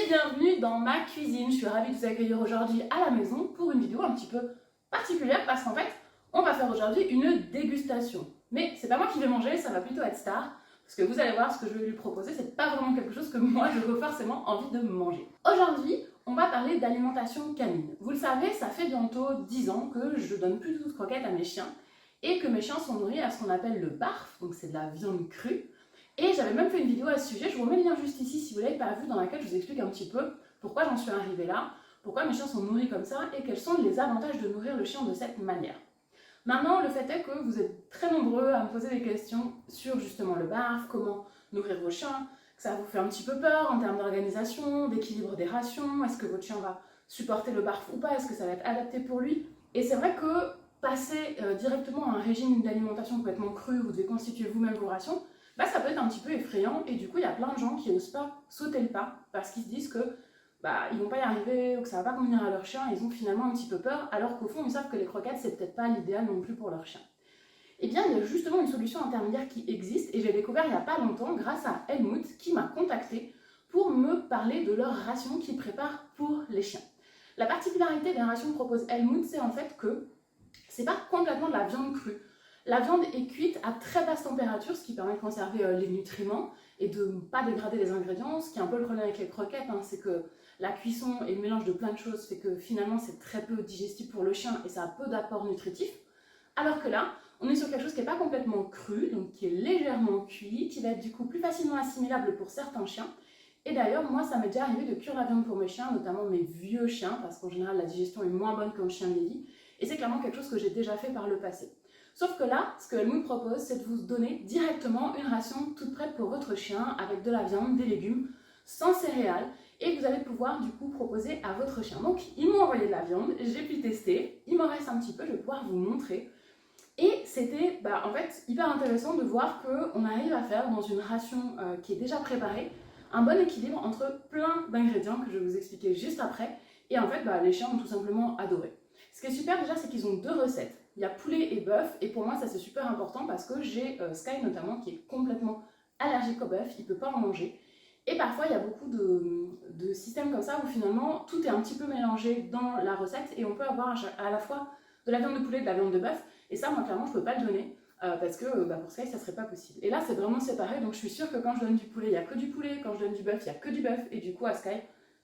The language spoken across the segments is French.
bienvenue dans ma cuisine. Je suis ravie de vous accueillir aujourd'hui à la maison pour une vidéo un petit peu particulière parce qu'en fait, on va faire aujourd'hui une dégustation. Mais c'est pas moi qui vais manger, ça va plutôt être Star. Parce que vous allez voir, ce que je vais lui proposer, c'est pas vraiment quelque chose que moi je veux forcément envie de manger. Aujourd'hui, on va parler d'alimentation canine. Vous le savez, ça fait bientôt 10 ans que je donne plus du tout de croquettes à mes chiens et que mes chiens sont nourris à ce qu'on appelle le barf, donc c'est de la viande crue. Et j'avais même fait une vidéo à ce sujet, je vous remets le lien juste ici si vous ne l'avez pas vu, dans laquelle je vous explique un petit peu pourquoi j'en suis arrivée là, pourquoi mes chiens sont nourris comme ça et quels sont les avantages de nourrir le chien de cette manière. Maintenant, le fait est que vous êtes très nombreux à me poser des questions sur justement le barf, comment nourrir vos chiens, que ça vous fait un petit peu peur en termes d'organisation, d'équilibre des rations, est-ce que votre chien va supporter le barf ou pas, est-ce que ça va être adapté pour lui. Et c'est vrai que passer directement à un régime d'alimentation complètement cru, vous devez constituer vous-même vos rations, ça peut être un petit peu effrayant et du coup il y a plein de gens qui n'osent pas sauter le pas parce qu'ils se disent que ils vont pas y arriver ou que ça va pas convenir à leur chien et ils ont finalement un petit peu peur alors qu'au fond ils savent que les croquettes c'est peut-être pas l'idéal non plus pour leur chien. Eh bien il y a justement une solution intermédiaire qui existe et j'ai découvert il n'y a pas longtemps grâce à Helmut qui m'a contacté pour me parler de leurs rations qu'ils préparent pour les chiens. La particularité des rations que propose Helmut, c'est en fait que c'est pas complètement de la viande crue. La viande est cuite à très basse température, ce qui permet de conserver les nutriments et de ne pas dégrader les ingrédients. Ce qui est un peu le problème avec les croquettes, c'est que la cuisson et le mélange de plein de choses fait que finalement c'est très peu digestible pour le chien et ça a peu d'apport nutritif. Alors que là, on est sur quelque chose qui n'est pas complètement cru, donc qui est légèrement cuit, qui va être du coup plus facilement assimilable pour certains chiens. Et d'ailleurs, moi ça m'est déjà arrivé de cuire la viande pour mes chiens, notamment mes vieux chiens, parce qu'en général la digestion est moins bonne qu'un chien vieilli. Et c'est clairement quelque chose que j'ai déjà fait par le passé. Sauf que là, ce que Helmut propose, c'est de vous donner directement une ration toute prête pour votre chien avec de la viande, des légumes, sans céréales et que vous allez pouvoir du coup proposer à votre chien. Donc ils m'ont envoyé de la viande, j'ai pu tester, il m'en reste un petit peu, je vais pouvoir vous montrer. Et c'était en fait hyper intéressant de voir qu'on arrive à faire dans une ration qui est déjà préparée un bon équilibre entre plein d'ingrédients que je vais vous expliquer juste après. Et en fait, les chiens ont tout simplement adoré. Ce qui est super déjà, c'est qu'ils ont deux recettes. Il y a poulet et bœuf, et pour moi ça c'est super important parce que j'ai Sky notamment qui est complètement allergique au bœuf, il ne peut pas en manger. Et parfois il y a beaucoup de systèmes comme ça où finalement tout est un petit peu mélangé dans la recette et on peut avoir à la fois de la viande de poulet et de la viande de bœuf. Et ça moi clairement je ne peux pas le donner parce que pour Sky ça serait pas possible. Et là c'est vraiment séparé, donc je suis sûre que quand je donne du poulet il n'y a que du poulet, quand je donne du bœuf il n'y a que du bœuf, et du coup à Sky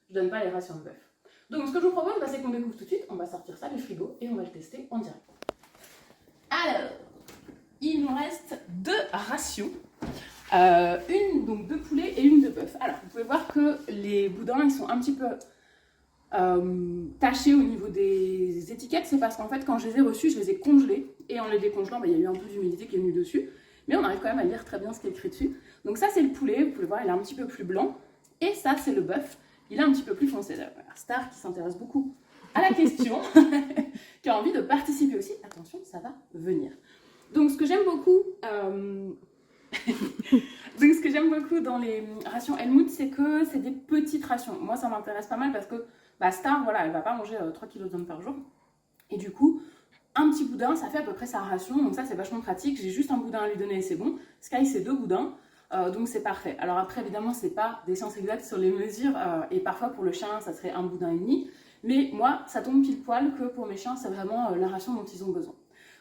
je ne donne pas les rations de bœuf. Donc ce que je vous propose, c'est qu'on découvre tout de suite, on va sortir ça du frigo et on va le tester en direct. Alors, il nous reste deux rations, une donc de poulet et une de bœuf. Alors, vous pouvez voir que les boudins, ils sont un petit peu tachés au niveau des étiquettes. C'est parce qu'en fait, quand je les ai reçus, je les ai congelés. Et en les décongelant, il y a eu un peu d'humidité qui est venue dessus. Mais on arrive quand même à lire très bien ce qui est écrit dessus. Donc ça, c'est le poulet. Vous pouvez voir, il est un petit peu plus blanc. Et ça, c'est le bœuf. Il est un petit peu plus foncé. Star qui s'intéresse beaucoup à la question, qui a envie de participer aussi. Attention, ça va venir. Donc ce que j'aime beaucoup, dans les rations Helmut, c'est que c'est des petites rations. Moi, ça m'intéresse pas mal parce que Star, voilà, elle va pas manger 3 kg de viande par jour. Et du coup, un petit boudin, ça fait à peu près sa ration. Donc ça, c'est vachement pratique. J'ai juste un boudin à lui donner et c'est bon. Sky, c'est 2 boudins. Donc c'est parfait. Alors après, évidemment, c'est pas des sciences exactes sur les mesures. Et parfois, pour le chien, ça serait un boudin et demi. Mais moi, ça tombe pile poil que pour mes chiens, c'est vraiment la ration dont ils ont besoin.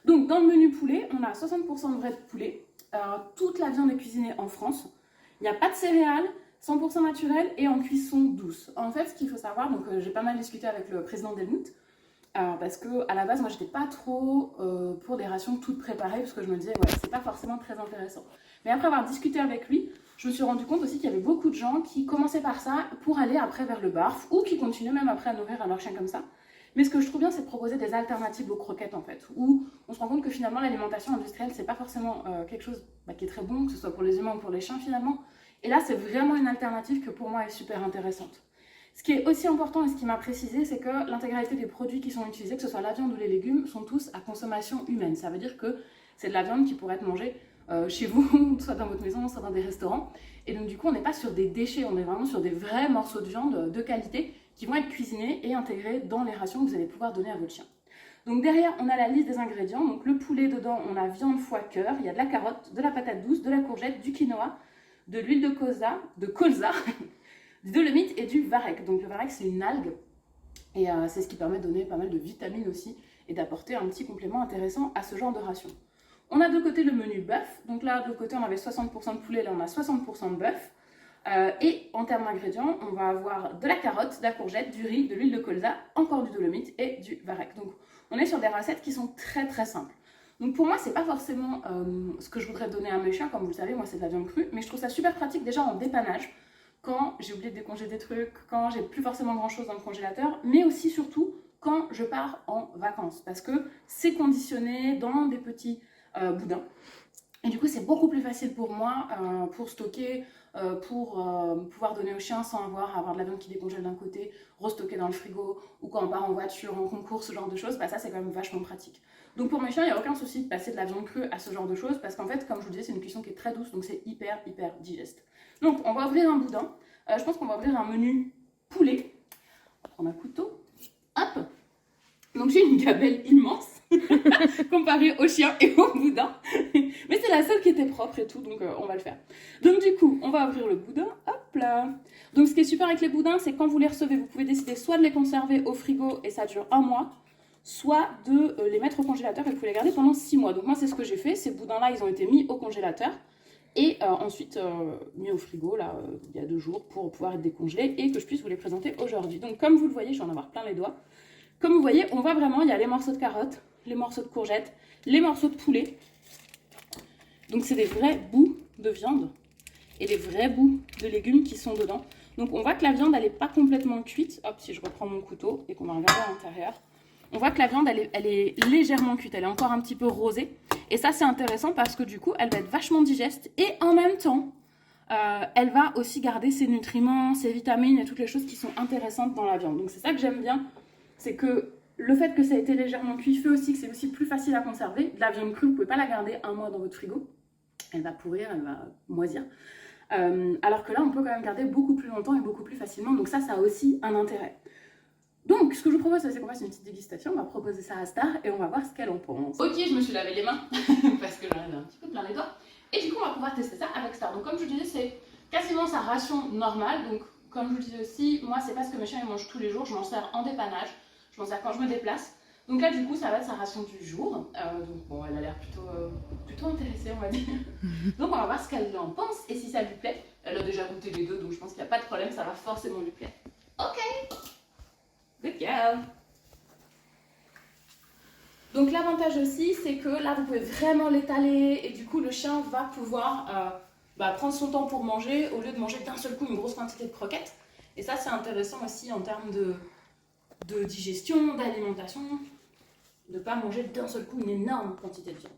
Donc dans le menu poulet, on a 60% de vrai de poulet. Toute la viande est cuisinée en France. Il n'y a pas de céréales, 100% naturel et en cuisson douce. En fait, ce qu'il faut savoir, donc j'ai pas mal discuté avec le président d'Helmut, parce que à la base, moi, j'étais pas trop pour des rations toutes préparées, parce que je me disais, ouais, c'est pas forcément très intéressant. Mais après avoir discuté avec lui, je me suis rendu compte aussi qu'il y avait beaucoup de gens qui commençaient par ça pour aller après vers le barf, ou qui continuaient même après à nourrir leur chien comme ça. Mais ce que je trouve bien, c'est de proposer des alternatives aux croquettes en fait, où on se rend compte que finalement l'alimentation industrielle, c'est pas forcément quelque chose qui est très bon, que ce soit pour les humains ou pour les chiens finalement. Et là, c'est vraiment une alternative que pour moi est super intéressante. Ce qui est aussi important et ce qui m'a précisé, c'est que l'intégralité des produits qui sont utilisés, que ce soit la viande ou les légumes, sont tous à consommation humaine. Ça veut dire que c'est de la viande qui pourrait être mangée chez vous, soit dans votre maison, soit dans des restaurants. Et donc du coup, on n'est pas sur des déchets, on est vraiment sur des vrais morceaux de viande de qualité qui vont être cuisinés et intégrés dans les rations que vous allez pouvoir donner à votre chien. Donc derrière, on a la liste des ingrédients. Donc le poulet, dedans, on a viande, foie, cœur. Il y a de la carotte, de la patate douce, de la courgette, du quinoa, de l'huile de colza, du dolomite et du varech. Donc le varech, c'est une algue et c'est ce qui permet de donner pas mal de vitamines aussi et d'apporter un petit complément intéressant à ce genre de ration. On a de côté le menu bœuf. Donc là, de côté, on avait 60% de poulet, là, on a 60% de bœuf. Et en termes d'ingrédients, on va avoir de la carotte, de la courgette, du riz, de l'huile de colza, encore du dolomite et du varech. Donc on est sur des recettes qui sont très très simples. Donc pour moi, c'est pas forcément ce que je voudrais donner à mes chiens, comme vous le savez, moi c'est de la viande crue, mais je trouve ça super pratique déjà en dépannage, quand j'ai oublié de décongeler des trucs, quand j'ai plus forcément grand chose dans le congélateur, mais aussi surtout quand je pars en vacances, parce que c'est conditionné dans des petits boudins. Et du coup, c'est beaucoup plus facile pour moi pour stocker, pour pouvoir donner aux chiens sans avoir de la viande qui décongèle d'un côté, restocker dans le frigo, ou quand on part en voiture, en concours, ce genre de choses, bah ça c'est quand même vachement pratique. Donc pour mes chiens, il n'y a aucun souci de passer de la viande crue à ce genre de choses, parce qu'en fait, comme je vous disais, c'est une cuisson qui est très douce, donc c'est hyper digeste. Donc on va ouvrir un boudin. Je pense qu'on va ouvrir un menu poulet. On va prendre un couteau. Hop. Donc j'ai une gabelle immense comparée au chien et au boudin. Mais c'est la seule qui était propre et tout, donc on va le faire. Donc du coup, on va ouvrir le boudin. Hop là. Donc ce qui est super avec les boudins, c'est quand vous les recevez, vous pouvez décider soit de les conserver au frigo et ça dure 1 mois, soit de les mettre au congélateur et vous pouvez les garder pendant 6 mois. Donc moi c'est ce que j'ai fait. Ces boudins-là, ils ont été mis au congélateur et ensuite mis au frigo là, il y a 2 jours pour pouvoir être décongelés et que je puisse vous les présenter aujourd'hui. Donc comme vous le voyez, je vais en avoir plein les doigts. Comme vous voyez, on voit vraiment, il y a les morceaux de carottes, les morceaux de courgettes, les morceaux de poulet. Donc c'est des vrais bouts de viande et des vrais bouts de légumes qui sont dedans. Donc on voit que la viande, elle n'est pas complètement cuite. Hop, si je reprends mon couteau et qu'on va regarder à l'intérieur. On voit que la viande, elle est légèrement cuite, elle est encore un petit peu rosée. Et ça, c'est intéressant parce que du coup, elle va être vachement digeste et en même temps, elle va aussi garder ses nutriments, ses vitamines et toutes les choses qui sont intéressantes dans la viande. Donc c'est ça que j'aime bien, c'est que le fait que ça a été légèrement cuit fait aussi que c'est aussi plus facile à conserver. De la viande crue, vous ne pouvez pas la garder 1 mois dans votre frigo. Elle va pourrir, elle va moisir. Alors que là, on peut quand même garder beaucoup plus longtemps et beaucoup plus facilement. Donc ça a aussi un intérêt. Donc, ce que je vous propose, c'est qu'on fasse une petite dégustation. On va proposer ça à Star et on va voir ce qu'elle en pense. Ok, je me suis lavé les mains parce que j'en avais un petit peu plein les doigts. Et du coup, on va pouvoir tester ça avec Star. Donc, comme je vous disais, c'est quasiment sa ration normale. Donc, comme je vous disais aussi, moi, c'est pas ce que mes chiens ils mangent tous les jours. Je m'en sers en dépannage. Je m'en sers quand je me déplace. Donc là, du coup, ça va être sa ration du jour. Donc bon, elle a l'air plutôt intéressée, on va dire. Donc on va voir ce qu'elle en pense et si ça lui plaît. Elle a déjà goûté les deux, donc je pense qu'il n'y a pas de problème, ça va forcément lui plaire. Ok. Good girl. Donc l'avantage aussi, c'est que là, vous pouvez vraiment l'étaler et du coup, le chien va pouvoir prendre son temps pour manger au lieu de manger d'un seul coup une grosse quantité de croquettes. Et ça, c'est intéressant aussi en termes de digestion, d'alimentation, de ne pas manger d'un seul coup une énorme quantité de viande.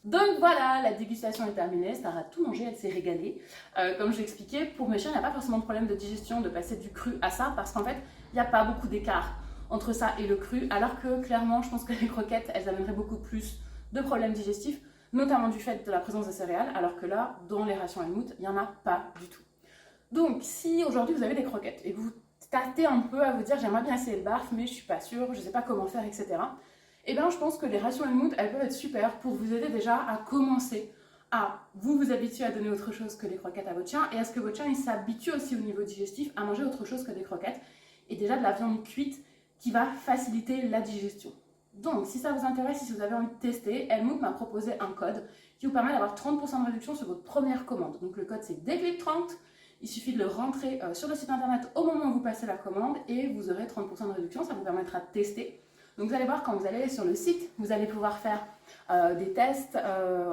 Donc voilà, la dégustation est terminée, Star a tout mangé, elle s'est régalée. Comme je l'expliquais, pour mes chiens, il n'y a pas forcément de problème de digestion de passer du cru à ça, parce qu'en fait, il n'y a pas beaucoup d'écart entre ça et le cru, alors que clairement, je pense que les croquettes, elles amèneraient beaucoup plus de problèmes digestifs, notamment du fait de la présence des céréales, alors que là, dans les rations Helmut, il n'y en a pas du tout. Donc, si aujourd'hui vous avez des croquettes et que vous tâtez un peu à vous dire j'aimerais bien essayer le barf, mais je suis pas sûre, je sais pas comment faire, etc. Et bien, je pense que les rations Helmut, elles peuvent être super pour vous aider déjà à commencer à vous habituer à donner autre chose que les croquettes à votre chien et à ce que votre chien il s'habitue aussi au niveau digestif à manger autre chose que des croquettes et déjà de la viande cuite qui va faciliter la digestion. Donc, si ça vous intéresse, si vous avez envie de tester, Helmut m'a proposé un code qui vous permet d'avoir 30% de réduction sur votre première commande. Donc, le code c'est DECLIC30. Il suffit de le rentrer sur le site internet au moment où vous passez la commande et vous aurez 30% de réduction. Ça vous permettra de tester. Donc vous allez voir quand vous allez sur le site, vous allez pouvoir faire des tests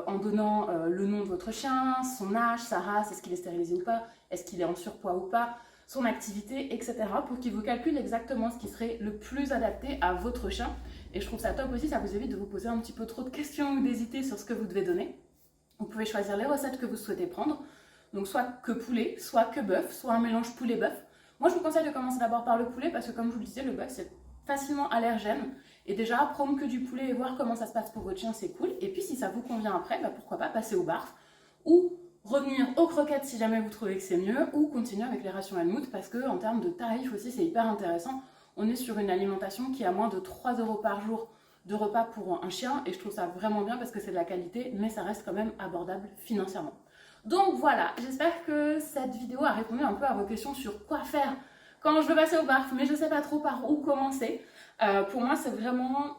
en donnant le nom de votre chien, son âge, sa race, est-ce qu'il est stérilisé ou pas, est-ce qu'il est en surpoids ou pas, son activité, etc. pour qu'il vous calcule exactement ce qui serait le plus adapté à votre chien. Et je trouve ça top aussi, ça vous évite de vous poser un petit peu trop de questions ou d'hésiter sur ce que vous devez donner. Vous pouvez choisir les recettes que vous souhaitez prendre. Donc soit que poulet, soit que bœuf, soit un mélange poulet-bœuf. Moi je vous conseille de commencer d'abord par le poulet parce que comme je vous le disais, le bœuf c'est facilement allergène. Et déjà prendre que du poulet et voir comment ça se passe pour votre chien c'est cool. Et puis si ça vous convient après, pourquoi pas passer au barf ou revenir aux croquettes si jamais vous trouvez que c'est mieux ou continuer avec les rations Helmut parce qu'en termes de tarifs aussi c'est hyper intéressant. On est sur une alimentation qui a moins de 3 € par jour de repas pour un chien et je trouve ça vraiment bien parce que c'est de la qualité mais ça reste quand même abordable financièrement. Donc voilà, j'espère que cette vidéo a répondu un peu à vos questions sur quoi faire quand je veux passer au barf, mais je ne sais pas trop par où commencer. Pour moi, c'est vraiment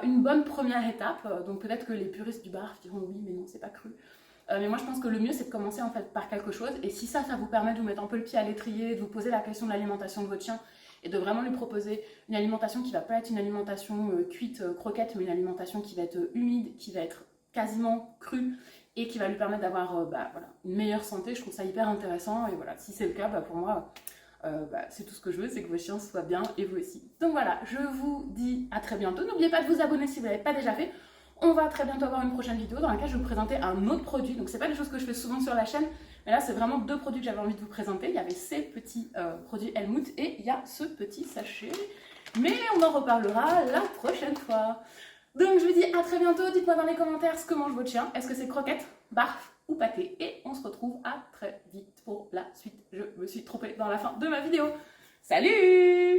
une bonne première étape. Donc peut-être que les puristes du barf diront oui, mais non, c'est pas cru. Mais moi, je pense que le mieux, c'est de commencer en fait par quelque chose. Et si ça vous permet de vous mettre un peu le pied à l'étrier, de vous poser la question de l'alimentation de votre chien et de vraiment lui proposer une alimentation qui va pas être une alimentation cuite, croquette, mais une alimentation qui va être humide, qui va être quasiment crue et qui va lui permettre d'avoir une meilleure santé, je trouve ça hyper intéressant. Et voilà, si c'est le cas, pour moi, c'est tout ce que je veux, c'est que vos chiens soient bien et vous aussi. Donc voilà, je vous dis à très bientôt. N'oubliez pas de vous abonner si vous ne l'avez pas déjà fait. On va très bientôt avoir une prochaine vidéo dans laquelle je vais vous présenter un autre produit. Donc c'est pas des choses que je fais souvent sur la chaîne, mais là c'est vraiment 2 produits que j'avais envie de vous présenter. Il y avait ces petits produits Helmut et il y a ce petit sachet. Mais on en reparlera la prochaine fois. Donc je vous dis à très bientôt. Dites-moi dans les commentaires ce que mange votre chien. Est-ce que c'est croquette, barf ou pâté? Et on se retrouve à très vite pour la suite. Je me suis trompée dans la fin de ma vidéo. Salut!